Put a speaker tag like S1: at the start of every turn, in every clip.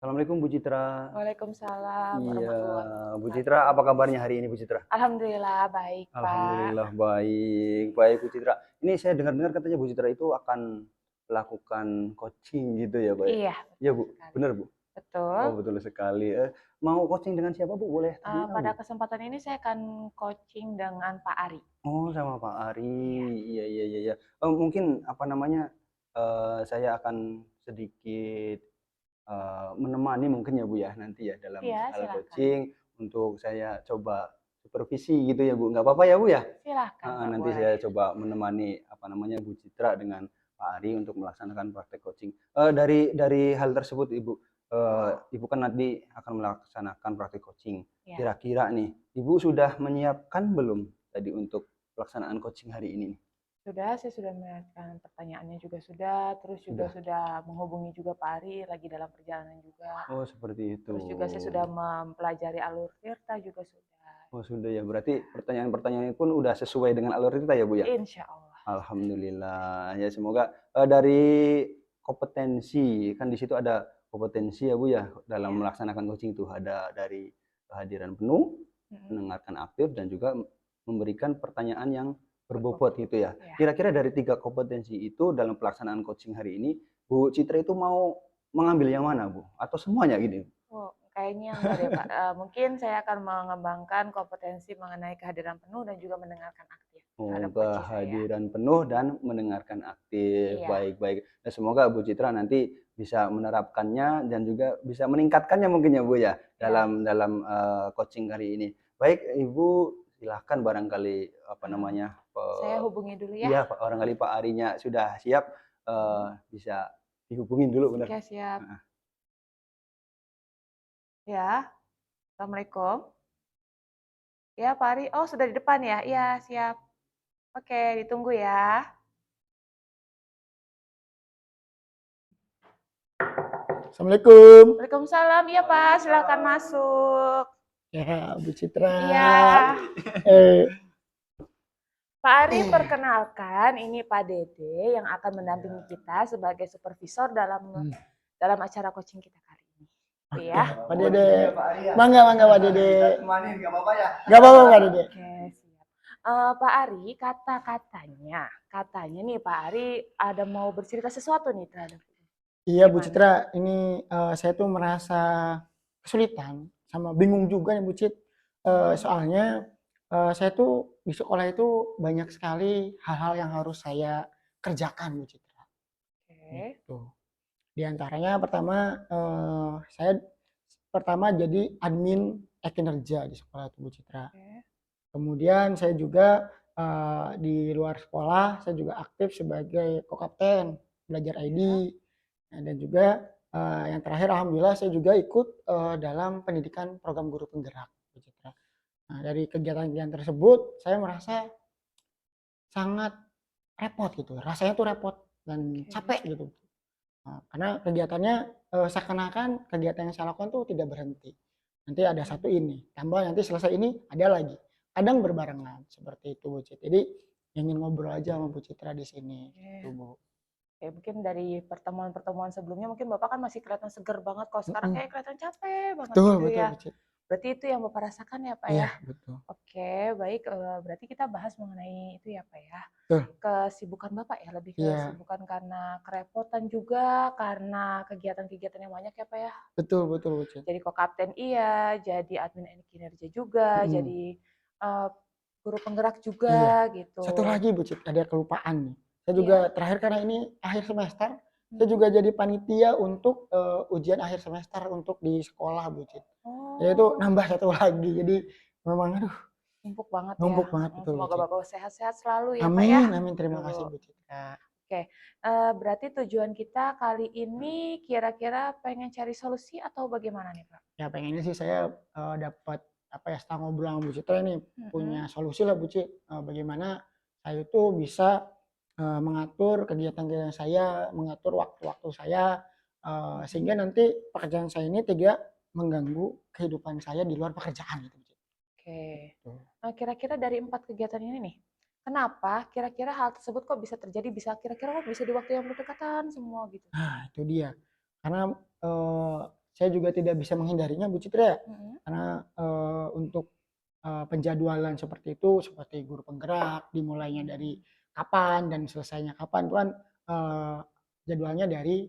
S1: Assalamualaikum Bu Citra.
S2: Waalaikumsalam
S1: Iya,
S2: warahmatullahi
S1: Bu
S2: wabarakatuh.
S1: Citra, apa kabarnya hari ini Bu Citra?
S2: Alhamdulillah baik, Pak.
S1: Alhamdulillah baik, baik Bu Citra. Ini saya dengar-dengar katanya Bu Citra itu akan melakukan coaching gitu ya, Pak?
S2: Iya,
S1: Iya
S2: betul
S1: Bu,
S2: sekali.
S1: benar Bu?
S2: Betul.
S1: Oh betul sekali. Mau coaching dengan siapa Bu? Boleh tahu?
S2: Pada kesempatan ini saya akan coaching dengan Pak Ari.
S1: Oh sama Pak Ari,
S2: Iya.
S1: iya. Mungkin apa namanya? Saya akan sedikit menemani mungkin ya Bu ya nanti ya dalam
S2: Iya,
S1: hal
S2: silakan.
S1: coaching untuk saya coba supervisi gitu ya Bu, nggak apa-apa ya Bu ya?
S2: Silahkan Pak,
S1: Nanti
S2: boleh.
S1: saya coba menemani apa namanya Bu Citra dengan Pak Ari untuk melaksanakan praktek coaching. Dari hal tersebut Ibu kan nanti akan melaksanakan praktek coaching.
S2: Ya.
S1: Kira-kira nih Ibu sudah menyiapkan belum tadi untuk pelaksanaan coaching hari ini nih?
S2: Saya sudah menyiapkan pertanyaannya juga sudah, terus juga sudah menghubungi juga Pak Ari, lagi dalam perjalanan juga.
S1: Oh seperti itu.
S2: Terus juga saya sudah mempelajari alur tirta juga sudah.
S1: Oh sudah ya, berarti pertanyaan-pertanyaan pun udah sesuai dengan alur kita ya Bu ya?
S2: Insya Allah.
S1: Alhamdulillah, ya semoga dari kompetensi, kan di situ ada kompetensi ya Bu ya, dalam melaksanakan coaching itu ada dari kehadiran penuh, mendengarkan aktif, dan juga memberikan pertanyaan yang berbobot gitu ya. Kira-kira dari 3 kompetensi itu dalam pelaksanaan coaching hari ini, Bu Citra itu mau mengambil yang mana Bu? Atau semuanya gini?
S2: Oh, kayaknya enggak deh Pak. Mungkin saya akan mengembangkan kompetensi mengenai kehadiran penuh dan juga mendengarkan aktif terhadap coaching saya.
S1: Kehadiran penuh dan mendengarkan aktif.
S2: Iya.
S1: Baik. Nah, semoga Bu Citra nanti bisa menerapkannya dan juga bisa meningkatkannya mungkin ya Bu ya dalam coaching hari ini. Baik Ibu, silahkan barangkali apa namanya
S2: Saya hubungi dulu ya.
S1: iya barangkali Pak Arinya sudah siap, bisa dihubungin dulu benar.
S2: Oke, siap. Ya, Assalamualaikum. Ya Pak Ari, oh sudah di depan ya? Iya siap. Oke, ditunggu ya.
S3: Assalamualaikum.
S2: Waalaikumsalam, iya Pak, silakan masuk.
S3: Ya, Bu Citra.
S2: Iya. Pak Ari, perkenalkan ini Pak Dede yang akan mendampingi kita sebagai supervisor dalam acara coaching kita kali ini. Ya.
S3: Pak Dede. Mangga Pak Dede.
S1: Temanin, nggak apa-apa ya?
S3: Nggak apa-apa Pak Dede.
S2: Oke, siap. Pak Ari, katanya nih Pak Ari ada mau bercerita sesuatu nih terhadap
S3: Iya Bu Citra, ini saya tuh merasa kesulitan sama bingung juga nih Bu Cit. Soalnya saya tuh di sekolah itu banyak sekali hal-hal yang harus saya kerjakan Bu Citra. Gitu. Di antaranya saya pertama jadi admin e-kinerja di sekolah itu Bu Citra. Kemudian saya juga di luar sekolah saya juga aktif sebagai kokapten belajar ID. Nah, dan juga yang terakhir alhamdulillah saya juga ikut dalam pendidikan program guru penggerak. Nah, dari kegiatan-kegiatan tersebut saya merasa sangat repot gitu. Rasanya tuh repot dan capek gitu. Nah, karena kegiatannya seakan-akan kegiatan yang saya lakukan tuh tidak berhenti. Nanti ada satu ini, tambah nanti selesai ini ada lagi. Kadang berbarengan seperti itu Bu Citra. Jadi ingin ngobrol aja sama Bu Citra di sini. Gitu, Bu.
S2: Oke, mungkin dari pertemuan-pertemuan sebelumnya mungkin Bapak kan masih kelihatan seger banget, kalau sekarang kayak kelihatan capek banget gitu ya.
S3: Betul.
S2: Berarti itu yang Bapak rasakan ya Pak ya?
S3: Iya, betul.
S2: Oke, baik. Berarti kita bahas mengenai itu ya Pak ya.
S3: Betul.
S2: Kesibukan Bapak ya, lebih kesibukan karena kerepotan juga, karena kegiatan-kegiatan yang banyak ya Pak ya?
S3: Betul Bu Citra.
S2: Jadi kokapten iya, jadi admin kinerja juga, jadi guru penggerak juga gitu.
S3: Satu lagi Bu Citra, ada kelupaan nih. Saya juga terakhir karena ini akhir semester, saya juga jadi panitia untuk ujian akhir semester untuk di sekolah Bu Cit. Jadi itu nambah satu lagi. Jadi memang
S2: numpuk banget
S3: numpuk
S2: ya.
S3: banget betul.
S2: Semoga Bapak sehat-sehat selalu ya
S3: amin,
S2: Pak ya.
S3: Amin, terima kasih Bu Cit.
S2: Oke, berarti tujuan kita kali ini kira-kira pengen cari solusi atau bagaimana nih Pak?
S3: Ya pengennya sih saya dapat apa ya, setelah ngobrol sama Bu Citra ini punya
S2: Mm-mm.
S3: solusi lah Bu Cit, bagaimana saya tuh bisa mengatur kegiatan-kegiatan saya, mengatur waktu-waktu saya, sehingga nanti pekerjaan saya ini tidak mengganggu kehidupan saya di luar pekerjaan gitu Bu Cit.
S2: Oke.
S3: Gitu.
S2: Nah, kira-kira dari 4 kegiatan ini nih, kenapa kira-kira hal tersebut kok bisa terjadi, bisa kira-kira kok bisa di waktu yang berdekatan semua gitu?
S3: Nah, itu dia. Karena saya juga tidak bisa menghindarinya Bu Citra ya.
S2: Mm-mm.
S3: Karena untuk penjadwalan seperti itu, seperti guru penggerak, dimulainya dari kapan dan selesainya kapan itu kan jadwalnya dari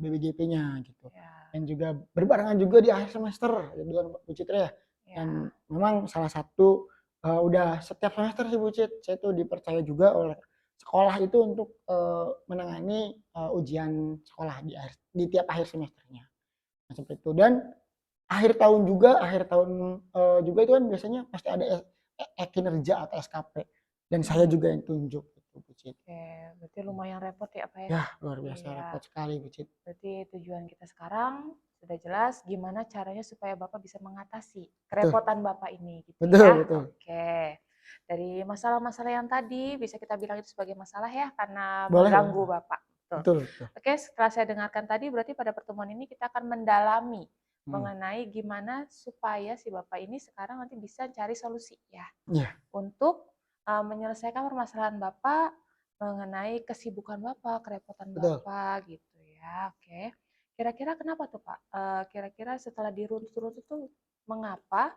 S3: BBGP-nya gitu.
S2: Ya,
S3: Dan juga berbarengan juga di akhir semester jadwal Bu Citra ya.
S2: ya.
S3: Dan memang salah satu udah setiap semester sih Bu Cit, saya tuh dipercaya juga oleh sekolah itu untuk menangani ujian sekolah di tiap akhir semesternya. Nah, seperti itu. Dan akhir tahun juga itu kan biasanya pasti ada kinerja atau SKP dan saya
S2: Mm.
S3: juga yang tunjuk gitu Bu Cit.
S2: Oke, berarti lumayan repot ya Pak ya?
S3: Ya, luar biasa
S2: Iya,
S3: repot sekali Bu Cit.
S2: berarti tujuan kita sekarang sudah jelas gimana caranya supaya Bapak bisa mengatasi
S3: Betul,
S2: kerepotan Bapak ini gitu
S3: betul,
S2: ya.
S3: betul.
S2: Oke. Dari masalah-masalah yang tadi bisa kita bilang itu sebagai masalah ya karena
S3: Boleh, boleh.
S2: mengganggu Bapak. Betul.
S3: Betul, betul.
S2: Oke, setelah saya dengarkan tadi berarti pada pertemuan ini kita akan mendalami
S3: Hmm.
S2: mengenai gimana supaya si Bapak ini sekarang nanti bisa cari solusi ya
S3: Iya,
S2: untuk menyelesaikan permasalahan Bapak mengenai kesibukan Bapak, kerepotan
S3: betul.
S2: Bapak gitu ya. Oke. Kira-kira kenapa tuh Pak? Kira-kira setelah diruntut-runtut tuh mengapa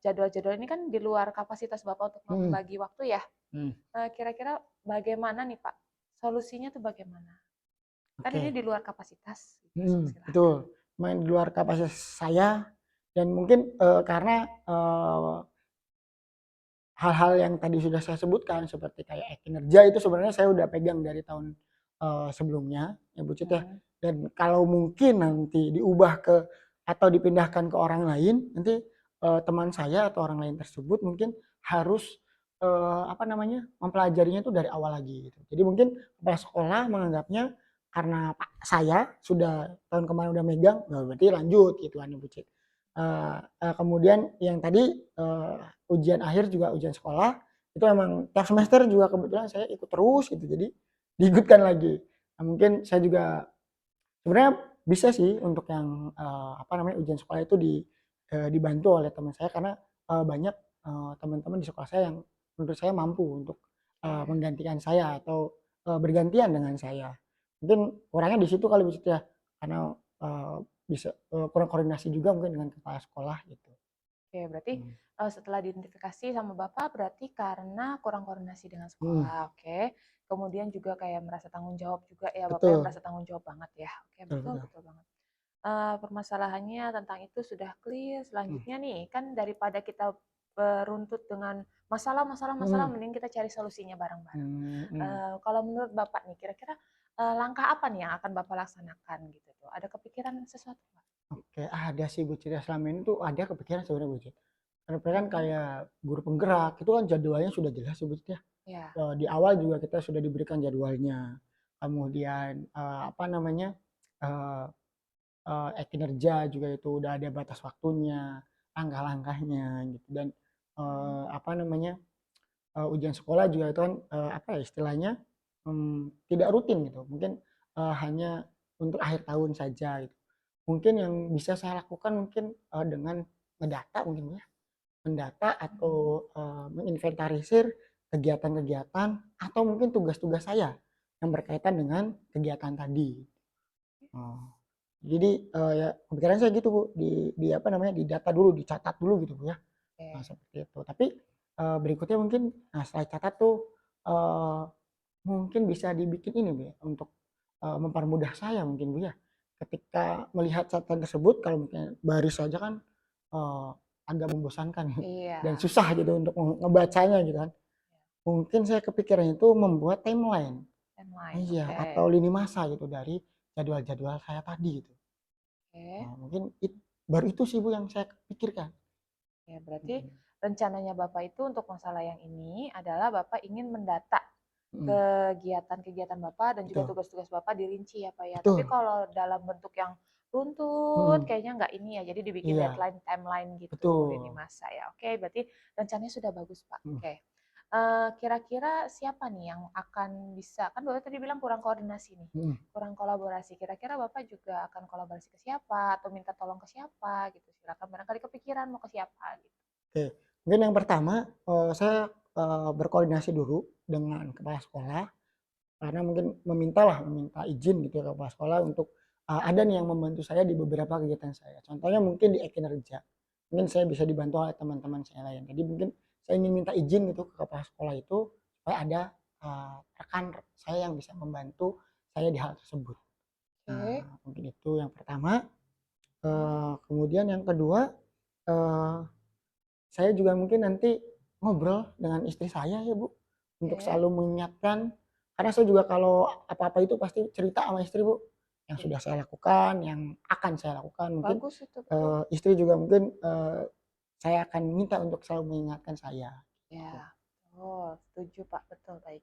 S2: jadwal-jadwal ini kan di luar kapasitas Bapak untuk
S3: Hmm.
S2: membagi waktu ya.
S3: Hmm.
S2: Kira-kira bagaimana nih Pak? Solusinya tuh bagaimana? Kan ini
S3: Oke.
S2: di luar kapasitas. Gitu. Silahkan.
S3: Betul. Main di luar kapasitas saya dan mungkin karena hal-hal yang tadi sudah saya sebutkan seperti kayak kinerja itu sebenarnya saya udah pegang dari tahun sebelumnya ya Bu Cit ya. Dan kalau mungkin nanti diubah ke atau dipindahkan ke orang lain, nanti teman saya atau orang lain tersebut mungkin harus apa namanya mempelajarinya itu dari awal lagi gitu. Jadi mungkin kepala sekolah menganggapnya karena saya sudah tahun kemarin udah megang, ya berarti lanjut gitu kan Bu Cit. Kemudian yang tadi ujian akhir juga ujian sekolah itu emang tiap semester juga kebetulan saya ikut terus gitu jadi diikutkan lagi. Nah, mungkin saya juga sebenarnya bisa sih untuk yang apa namanya ujian sekolah itu dibantu oleh teman saya karena banyak teman-teman di sekolah saya yang menurut saya mampu untuk menggantikan saya atau bergantian dengan saya. Mungkin kurangnya di situ kali Bu Cit ya karena bisa kurang koordinasi juga mungkin dengan kepala sekolah gitu.
S2: Oke, berarti setelah diidentifikasi sama Bapak berarti karena kurang koordinasi dengan
S3: Hmm,
S2: sekolah. Oke. Kemudian juga kayak merasa tanggung jawab juga ya, Bapaknya
S3: betul,
S2: merasa tanggung jawab banget ya. Oke,
S3: betul,
S2: betul
S3: betul.
S2: betul banget. Permasalahannya tentang itu sudah clear.
S3: Hmm,
S2: Selanjutnya nih, kan daripada kita beruntut dengan masalah-masalah,
S3: hmm,
S2: mending kita cari solusinya bareng-bareng.
S3: hmm.
S2: Kalau menurut Bapak nih, kira-kira langkah apa nih yang akan Bapak laksanakan gitu tuh? Ada kepikiran sesuatu nggak?
S3: Oke, ada sih Bu Cit ya, selama ini tuh ada kepikiran sebenarnya Bu Cit. Karena kan
S2: Mhm.
S3: kayak guru penggerak itu kan jadwalnya sudah jelas ya Bu Cit ya.
S2: Ya.
S3: Di awal juga kita sudah diberikan jadwalnya. Kemudian apa namanya? eh kinerja juga itu udah ada batas waktunya, langkah-langkahnya gitu dan apa namanya? Ujian sekolah juga itu kan apa ya istilahnya tidak rutin gitu. Mungkin hanya untuk akhir tahun saja gitu. Mungkin yang bisa saya lakukan mungkin dengan mendata mungkin ya, mendata atau menginventarisir kegiatan-kegiatan atau mungkin tugas-tugas saya yang berkaitan dengan kegiatan tadi. Oh, jadi ya kepikiran saya gitu Bu, di apa namanya, didata dulu, dicatat dulu gitu Bu ya. Nah,
S2: Oke.
S3: seperti itu. Tapi berikutnya mungkin nah setelah catat tuh eee, mungkin bisa dibikin ini Bu ya, untuk mempermudah saya mungkin Bu ya. Ketika melihat catatan tersebut kalau misalnya baris saja kan eee, agak membosankan ya dan
S2: Iya.
S3: susah gitu untuk ngebacanya gitu kan. Mungkin saya kepikiran itu membuat timeline.
S2: Timeline,
S3: Iya,
S2: oke.
S3: atau lini masa gitu dari jadwal-jadwal saya tadi gitu.
S2: Oke.
S3: Nah, mungkin baru itu sih Bu yang saya pikirkan.
S2: Ya, berarti
S3: Mhm,
S2: rencananya Bapak itu untuk masalah yang ini adalah Bapak ingin mendata
S3: mhm,
S2: kegiatan-kegiatan Bapak dan juga
S3: betul,
S2: tugas-tugas Bapak dirinci ya Pak ya. Tapi
S3: betul,
S2: kalau dalam bentuk yang runtut, kayaknya nggak ini ya, jadi dibikin
S3: Iya,
S2: deadline, timeline gitu,
S3: betul.
S2: lini masa ya. Oke, berarti rencananya sudah bagus, Pak.
S3: Hmm.
S2: Oke. Kira-kira siapa nih yang akan bisa, kan Bapak tadi bilang kurang koordinasi nih,
S3: Hmm.
S2: kurang kolaborasi. Kira-kira Bapak juga akan kolaborasi ke siapa atau minta tolong ke siapa gitu? Silakan, barangkali kepikiran mau ke siapa gitu.
S3: Oke, mungkin yang pertama saya berkoordinasi dulu dengan kepala sekolah karena mungkin meminta izin gitu ke kepala sekolah untuk ada nih yang membantu saya di beberapa kegiatan saya. Contohnya mungkin di e-kinerja, mungkin saya bisa dibantu oleh teman-teman saya lain. Jadi mungkin saya ingin minta izin gitu ke kepala sekolah itu supaya ada rekan saya yang bisa membantu saya di hal tersebut.
S2: Oke.
S3: Nah, mungkin itu yang pertama. Kemudian yang kedua, eh, saya juga mungkin nanti ngobrol dengan istri saya ya Bu, untuk
S2: Oke.
S3: selalu mengingatkan, karena saya juga kalau apa-apa itu pasti cerita sama istri Bu, yang
S2: Oke.
S3: sudah saya lakukan, yang akan saya lakukan. Mungkin
S2: Bagus itu, betul.
S3: istri juga mungkin saya akan minta untuk selalu mengingatkan saya.
S2: Ya, oh, setuju Pak, betul, baik.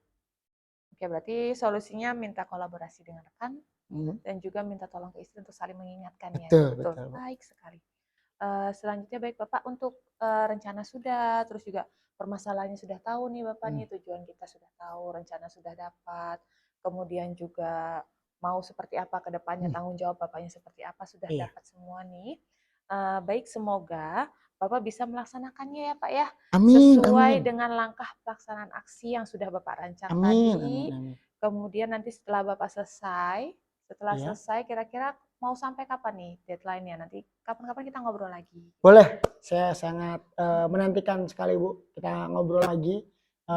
S2: Oke, berarti solusinya minta kolaborasi dengan rekan
S3: Hmm,
S2: dan juga minta tolong ke istri untuk saling mengingatkan ya.
S3: betul,
S2: Betul,
S3: betul Bu.
S2: baik sekali. Selanjutnya baik Bapak untuk rencana sudah, terus juga permasalahannya sudah tahu nih Bapak
S3: Hmm,
S2: nih, tujuan kita sudah tahu, rencana sudah dapat, kemudian juga mau seperti apa ke depannya,
S3: hmm,
S2: tanggung jawab Bapaknya seperti apa sudah
S3: iya.
S2: dapat semua nih. Baik, semoga Bapak bisa melaksanakannya ya Pak ya,
S3: Amin,
S2: sesuai
S3: amin,
S2: dengan langkah pelaksanaan aksi yang sudah Bapak rancang
S3: amin, amin,
S2: tadi.
S3: amin.
S2: Kemudian nanti setelah
S3: Ya,
S2: selesai kira-kira mau sampai kapan nih deadline-nya? Nanti kapan-kapan kita ngobrol lagi.
S3: boleh. Saya sangat menantikan sekali Bu, kita ngobrol lagi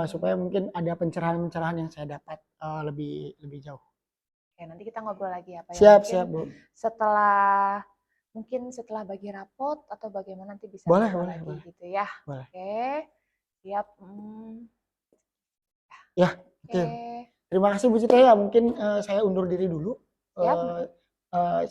S3: supaya mungkin ada pencerahan-pencerahan yang saya dapat lebih lebih jauh.
S2: Oke, nanti kita ngobrol lagi ya Pak ya.
S3: Siap,
S2: Mungkin
S3: siap Bu.
S2: setelah bagi rapot atau bagaimana nanti bisa
S3: Boleh,
S2: ngobrol
S3: boleh,
S2: lagi
S3: boleh,
S2: gitu ya.
S3: boleh.
S2: Oke, siap.
S3: Ya, oke.
S2: Oke,
S3: Terima kasih Bu Citra ya. Mungkin saya undur diri dulu.
S2: siap.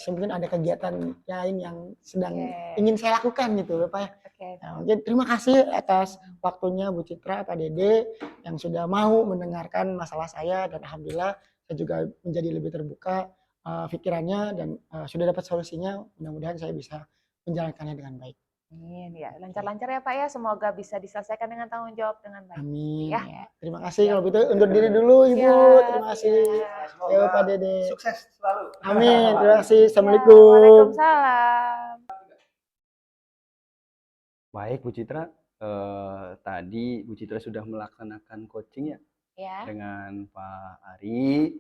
S3: Mungkin ada kegiatan lain yang sedang
S2: Oke,
S3: ingin saya lakukan gitu ya Pak ya.
S2: oke.
S3: Nah, mungkin terima kasih atas waktunya Bu Citra, Pak Dede yang sudah mau mendengarkan masalah saya dan alhamdulillah saya juga menjadi lebih terbuka pikirannya dan sudah dapat solusinya. Mudah-mudahan saya bisa menjalankannya dengan baik.
S2: Amin ya,
S3: Oke.
S2: lancar-lancar ya Pak ya. Semoga bisa diselesaikan dengan tanggung jawab dengan baik gitu
S3: Amin
S2: ya.
S3: ya. Terima kasih
S2: Siap.
S3: kalau begitu undur diri dulu Ibu.
S2: Siap,
S3: Terima kasih.
S2: ya.
S3: Ayo
S1: Semoga
S3: Pak Dede.
S1: sukses selalu.
S3: Amin. Terima kasih.
S2: Ya,
S3: Assalamualaikum.
S2: Waalaikumsalam.
S1: Baik Bu Citra, tadi Bu Citra sudah melaksanakan coaching ya
S2: Ya.
S1: dengan Pak Ari.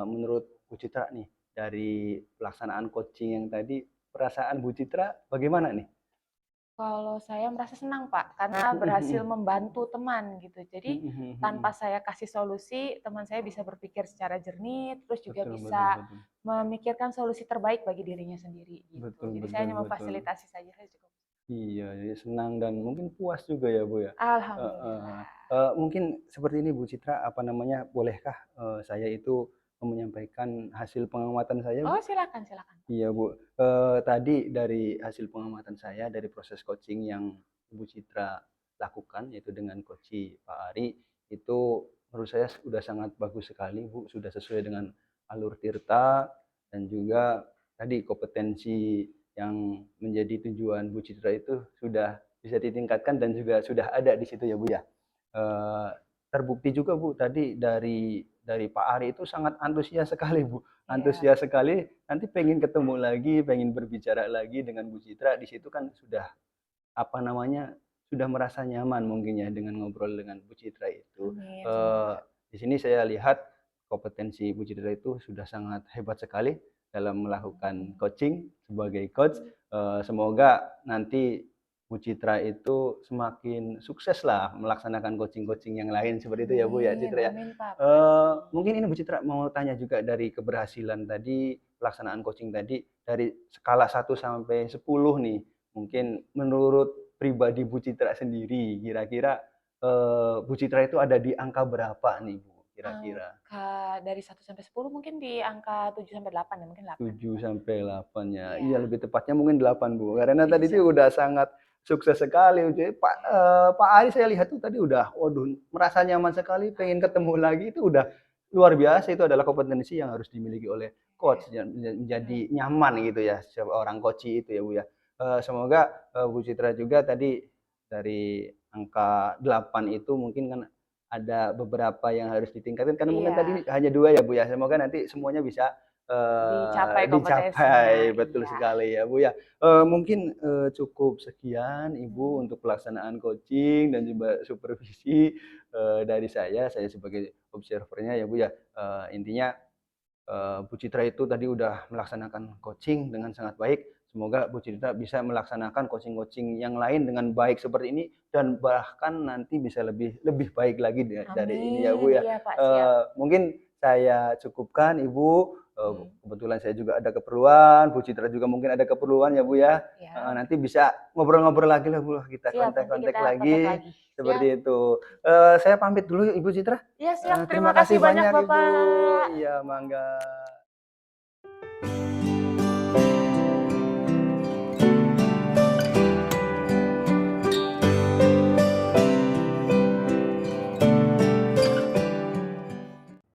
S1: Menurut Bu Citra nih, dari pelaksanaan coaching yang tadi, perasaan Bu Citra bagaimana nih?
S2: Kalau saya merasa senang Pak, karena berhasil membantu teman gitu. Jadi tanpa saya kasih solusi, teman saya bisa berpikir secara jernih, terus juga
S1: Betul, betul,
S2: bisa
S1: betul.
S2: memikirkan solusi terbaik bagi dirinya sendiri gitu.
S1: Betul,
S2: Jadi saya
S1: betul,
S2: hanya
S1: betul.
S2: memfasilitasi saja, saya cukup.
S1: Iya, ya senang dan mungkin puas juga ya Bu ya. Heeh.
S2: Alhamdulillah.
S1: Mungkin seperti ini Bu Citra, apa namanya, bolehkah saya itu menyampaikan hasil pengamatan saya Bu?
S2: Oh silakan, silakan.
S1: Iya Bu, tadi dari hasil pengamatan saya dari proses coaching yang Bu Citra lakukan yaitu dengan coach Pak Ari, itu menurut saya sudah sangat bagus sekali Bu, sudah sesuai dengan alur Tirta dan juga tadi kompetensi yang menjadi tujuan Bu Citra itu sudah bisa ditingkatkan dan juga sudah ada di situ ya Bu ya. Eee, Terbukti juga Bu tadi dari Pak Ari itu sangat antusias sekali Bu,
S2: Iya.
S1: antusias sekali, nanti pengen ketemu lagi, pengen berbicara lagi dengan Bu Citra, di situ kan sudah, apa namanya, sudah merasa nyaman mungkin ya dengan ngobrol dengan Bu Citra itu.
S2: Amin,
S1: Eee,
S2: semoga.
S1: di sini saya lihat kompetensi Bu Citra itu sudah sangat hebat sekali dalam melakukan coaching sebagai coach. Semoga nanti Bu Citra itu semakin sukseslah melaksanakan coaching-coaching yang lain seperti itu ya Bu ya,
S2: Amin,
S1: Citra ya.
S2: amin Pak, pasti.
S1: Mungkin ini Bu Citra mau tanya juga dari keberhasilan tadi, pelaksanaan coaching tadi, dari skala 1 sampai 10 nih, mungkin menurut pribadi Bu Citra sendiri, kira-kira Bu Citra itu ada di angka berapa nih Bu, kira-kira?
S2: Angka dari 1 sampai 10 mungkin di angka 7 sampai 8 ya, mungkin 8
S1: 7
S2: Pak.
S1: sampai 8 ya.
S2: Iya,
S1: Iya lebih tepatnya mungkin 8 Bu, karena tadi
S2: insya
S1: itu
S2: Allah.
S1: udah sangat sukses sekali. Jadi
S2: Oke.
S1: Pak Ari saya lihat tuh tadi udah, waduh merasa nyaman sekali, pengen ketemu lagi itu udah luar biasa, itu adalah kompetensi yang harus dimiliki oleh coach menjadi nyaman gitu ya seorang coach itu ya Bu ya. Semoga Bu Citra juga tadi dari angka 8 itu mungkin kan ada beberapa yang harus ditingkatkan karena mungkin tadi
S2: Iya,
S1: hanya 2 ya Bu ya. Semoga nanti semuanya bisa
S2: dicapai kompetensinya.
S1: dicapai, betul
S2: Iya.
S1: sekali ya Bu ya. Mungkin cukup sekian Ibu untuk pelaksanaan coaching dan juga supervisi dari saya sebagai observernya ya Bu ya. Intinya Bu Citra itu tadi udah melaksanakan coaching dengan sangat baik. Semoga Bu Citra bisa melaksanakan coaching-coaching yang lain dengan baik seperti ini dan bahkan nanti bisa lebih lebih baik lagi dari ini ya Bu
S2: Amin,
S1: ya.
S2: iya Pak, siap.
S1: Mungkin saya cukupkan Ibu.
S2: Hmm.
S1: Kebetulan saya juga ada keperluan, Bu Citra juga mungkin ada keperluan ya Bu ya.
S2: Ya,
S1: Nanti bisa ngobrol-ngobrol lagi lah Bu, kita
S2: siap. Nanti
S1: kontak-kontak
S2: kita kontak
S1: lagi
S2: lagi. Siap.
S1: seperti itu. Saya pamit dulu Ibu Citra.
S2: Iya, siap.
S1: Terima
S2: Terima kasih
S1: kasih
S2: banyak,
S1: banyak Ibu.
S2: Bapak.
S1: Iya, mangga.